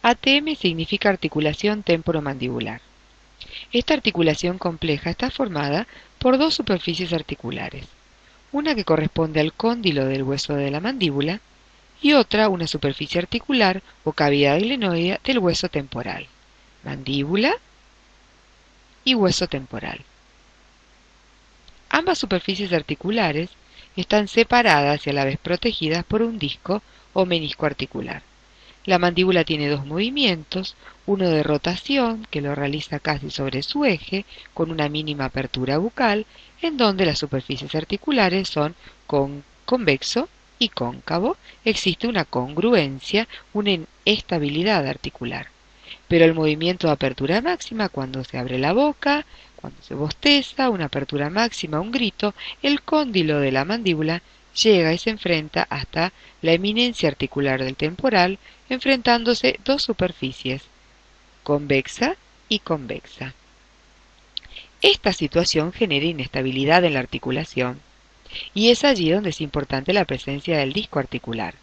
ATM significa articulación temporomandibular. Esta articulación compleja está formada por dos superficies articulares, una que corresponde al cóndilo del hueso de la mandíbula y otra una superficie articular o cavidad glenoidea del hueso temporal, mandíbula y hueso temporal. Ambas superficies articulares están separadas y a la vez protegidas por un disco o menisco articular. La mandíbula tiene dos movimientos, uno de rotación, que lo realiza casi sobre su eje, con una mínima apertura bucal, en donde las superficies articulares son convexo y cóncavo. Existe una congruencia, una estabilidad articular. Pero el movimiento de apertura máxima, cuando se abre la boca, cuando se bosteza, una apertura máxima, un grito, el cóndilo de la mandíbula llega y se enfrenta hasta la eminencia articular del temporal, enfrentándose dos superficies, convexa y convexa. Esta situación genera inestabilidad en la articulación, y es allí donde es importante la presencia del disco articular,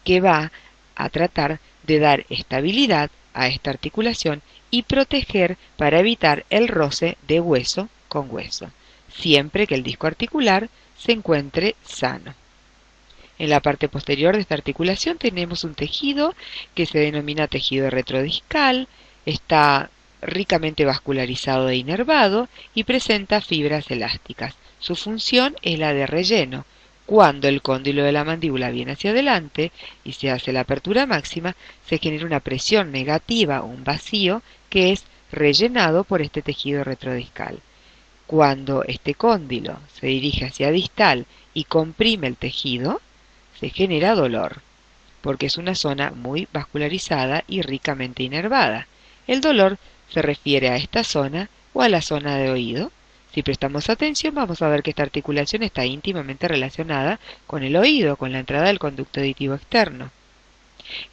que va a tratar de dar estabilidad a esta articulación y proteger para evitar el roce de hueso con hueso, siempre que el disco articular se encuentre sano. En la parte posterior de esta articulación tenemos un tejido que se denomina tejido retrodiscal, está ricamente vascularizado e inervado y presenta fibras elásticas. Su función es la de relleno. Cuando el cóndilo de la mandíbula viene hacia adelante y se hace la apertura máxima, se genera una presión negativa, un vacío, que es rellenado por este tejido retrodiscal. Cuando este cóndilo se dirige hacia distal y comprime el tejido, se genera dolor, porque es una zona muy vascularizada y ricamente inervada. El dolor se refiere a esta zona o a la zona de oído. Si prestamos atención, vamos a ver que esta articulación está íntimamente relacionada con el oído, con la entrada del conducto auditivo externo.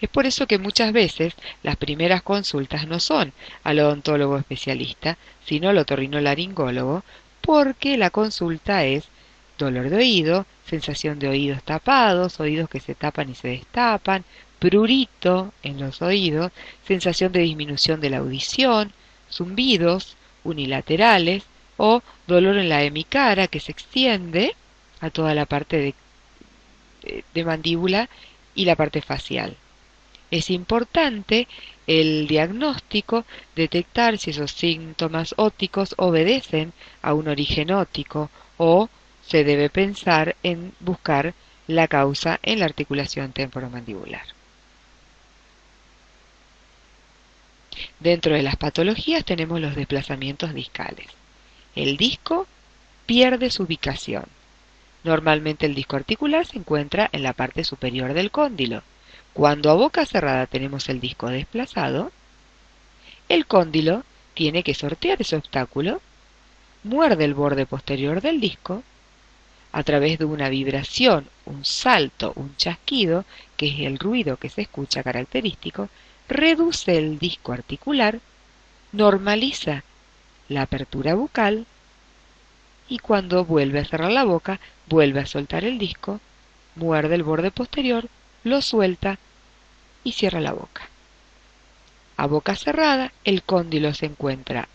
Es por eso que muchas veces las primeras consultas no son al odontólogo especialista, sino al otorrinolaringólogo, porque la consulta es dolor de oído, sensación de oídos tapados, oídos que se tapan y se destapan, prurito en los oídos, sensación de disminución de la audición, zumbidos unilaterales o dolor en la hemicara que se extiende a toda la parte de mandíbula y la parte facial. Es importante el diagnóstico, detectar si esos síntomas óticos obedecen a un origen ótico o se debe pensar en buscar la causa en la articulación temporomandibular. Dentro de las patologías tenemos los desplazamientos discales. El disco pierde su ubicación. Normalmente el disco articular se encuentra en la parte superior del cóndilo. Cuando a boca cerrada tenemos el disco desplazado, el cóndilo tiene que sortear ese obstáculo, muerde el borde posterior del disco, a través de una vibración, un salto, un chasquido, que es el ruido que se escucha característico, reduce el disco articular, normaliza la apertura bucal y cuando vuelve a cerrar la boca, vuelve a soltar el disco, muerde el borde posterior, lo suelta y cierra la boca. A boca cerrada, el cóndilo se encuentra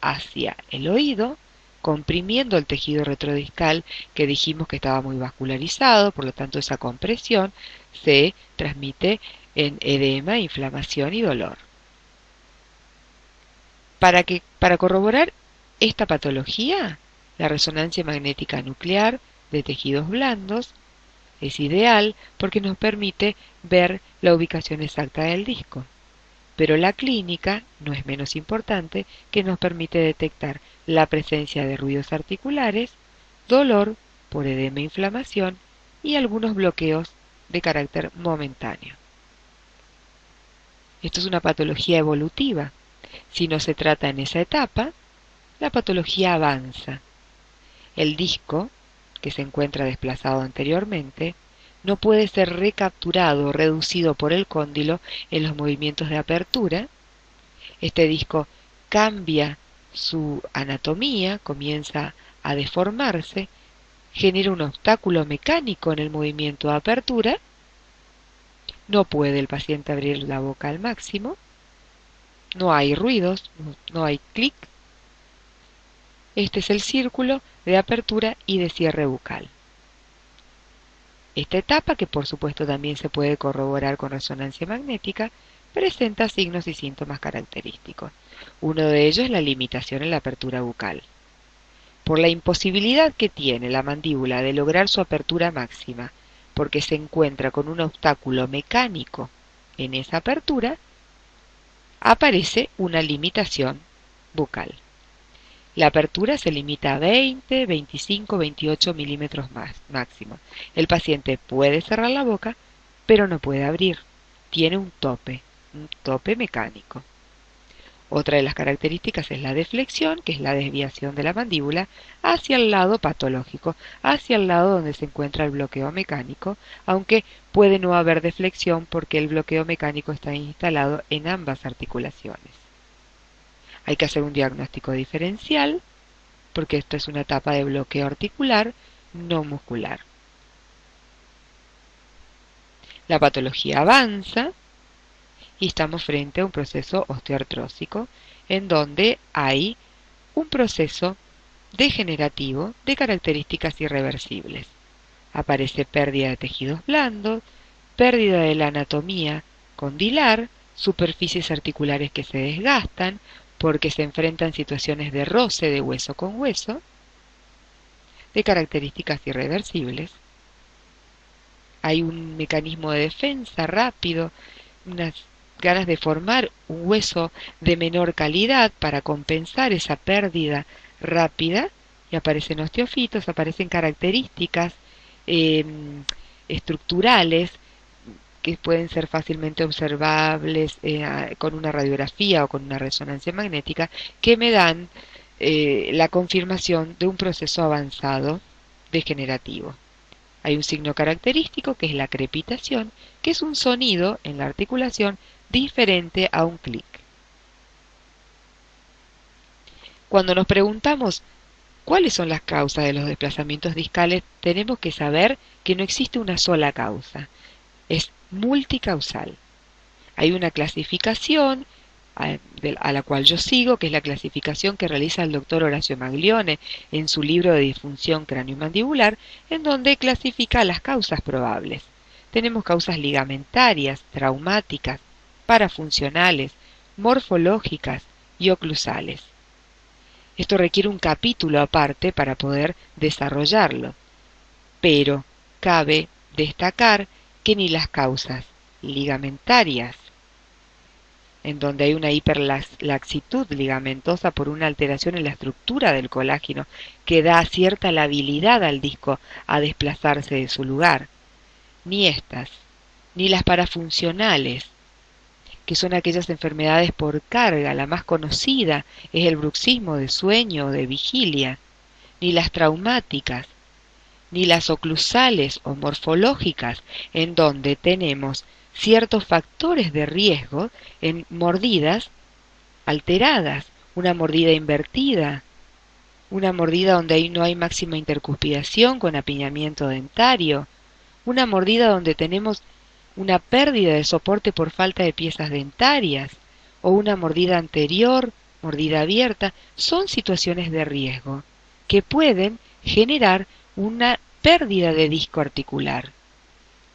hacia el oído, comprimiendo el tejido retrodiscal que dijimos que estaba muy vascularizado, por lo tanto esa compresión se transmite en edema, inflamación y dolor. Para corroborar esta patología, la resonancia magnética nuclear de tejidos blandos es ideal porque nos permite ver la ubicación exacta del disco. Pero la clínica no es menos importante, que nos permite detectar la presencia de ruidos articulares, dolor por edema e inflamación y algunos bloqueos de carácter momentáneo. Esto es una patología evolutiva. Si no se trata en esa etapa, la patología avanza. El disco, que se encuentra desplazado anteriormente, no puede ser recapturado o reducido por el cóndilo en los movimientos de apertura. Este disco cambia su anatomía, comienza a deformarse, genera un obstáculo mecánico en el movimiento de apertura. No puede el paciente abrir la boca al máximo No hay ruidos, no hay clic. Este es el círculo de apertura y de cierre bucal. Esta etapa, que por supuesto también se puede corroborar con resonancia magnética, presenta signos y síntomas característicos. Uno de ellos es la limitación en la apertura bucal. Por la imposibilidad que tiene la mandíbula de lograr su apertura máxima, porque se encuentra con un obstáculo mecánico en esa apertura, aparece una limitación bucal. La apertura se limita a 20, 25, 28 milímetros máximo. El paciente puede cerrar la boca, pero no puede abrir. Tiene un tope mecánico. Otra de las características es la deflexión, que es la desviación de la mandíbula hacia el lado patológico, hacia el lado donde se encuentra el bloqueo mecánico, aunque puede no haber deflexión porque el bloqueo mecánico está instalado en ambas articulaciones. Hay que hacer un diagnóstico diferencial, porque esto es una etapa de bloqueo articular, no muscular. La patología avanza y estamos frente a un proceso osteoartrósico en donde hay un proceso degenerativo de características irreversibles. Aparece pérdida de tejidos blandos, pérdida de la anatomía condilar, superficies articulares que se desgastan porque se enfrentan situaciones de roce de hueso con hueso, de características irreversibles. Hay un mecanismo de defensa rápido, unas ganas de formar un hueso de menor calidad para compensar esa pérdida rápida, y aparecen osteofitos, aparecen características estructurales que pueden ser fácilmente observables con una radiografía o con una resonancia magnética, que me dan la confirmación de un proceso avanzado degenerativo. Hay un signo característico que es la crepitación, que es un sonido en la articulación diferente a un clic. Cuando nos preguntamos cuáles son las causas de los desplazamientos discales, tenemos que saber que no existe una sola causa, es multicausal. Hay una clasificación a la cual yo sigo, que es la clasificación que realiza el doctor Horacio Maglione en su libro de disfunción craneomandibular, en donde clasifica las causas probables. Tenemos causas ligamentarias, traumáticas, parafuncionales, morfológicas y oclusales. Esto requiere un capítulo aparte para poder desarrollarlo, pero cabe destacar que ni las causas ligamentarias, en donde hay una hiperlaxitud ligamentosa por una alteración en la estructura del colágeno que da cierta labilidad al disco a desplazarse de su lugar, ni estas, ni las parafuncionales, que son aquellas enfermedades por carga, la más conocida es el bruxismo de sueño o de vigilia, ni las traumáticas, ni las oclusales o morfológicas, en donde tenemos ciertos factores de riesgo en mordidas alteradas, una mordida invertida, una mordida donde no hay máxima intercuspidación con apiñamiento dentario, una mordida donde tenemos una pérdida de soporte por falta de piezas dentarias, o una mordida anterior, mordida abierta, son situaciones de riesgo que pueden generar una pérdida de disco articular.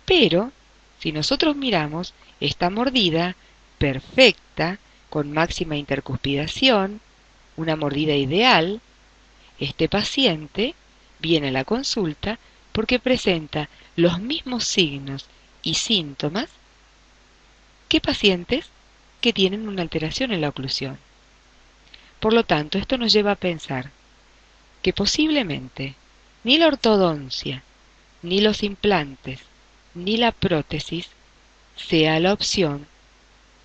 Pero, si nosotros miramos esta mordida perfecta, con máxima intercuspidación, una mordida ideal, este paciente viene a la consulta porque presenta los mismos signos y síntomas que pacientes que tienen una alteración en la oclusión. Por lo tanto, esto nos lleva a pensar que posiblemente ni la ortodoncia, ni los implantes, ni la prótesis sea la opción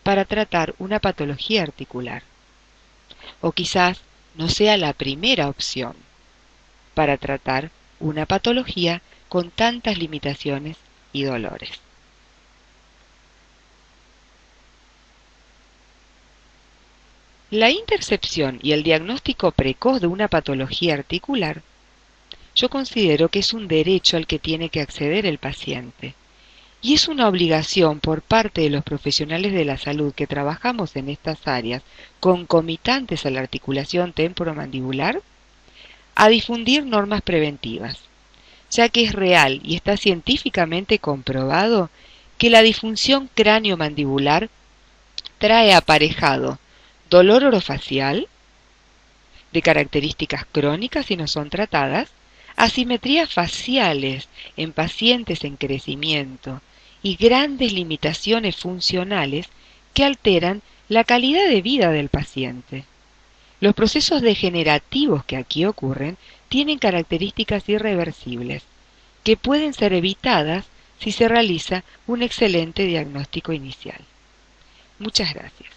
para tratar una patología articular. O quizás no sea la primera opción para tratar una patología con tantas limitaciones y dolores. La intercepción y el diagnóstico precoz de una patología articular, yo considero que es un derecho al que tiene que acceder el paciente, y es una obligación por parte de los profesionales de la salud que trabajamos en estas áreas concomitantes a la articulación temporomandibular a difundir normas preventivas, ya que es real y está científicamente comprobado que la disfunción cráneo-mandibular trae aparejado dolor orofacial, de características crónicas si no son tratadas, asimetrías faciales en pacientes en crecimiento y grandes limitaciones funcionales que alteran la calidad de vida del paciente. Los procesos degenerativos que aquí ocurren tienen características irreversibles, que pueden ser evitadas si se realiza un excelente diagnóstico inicial. Muchas gracias.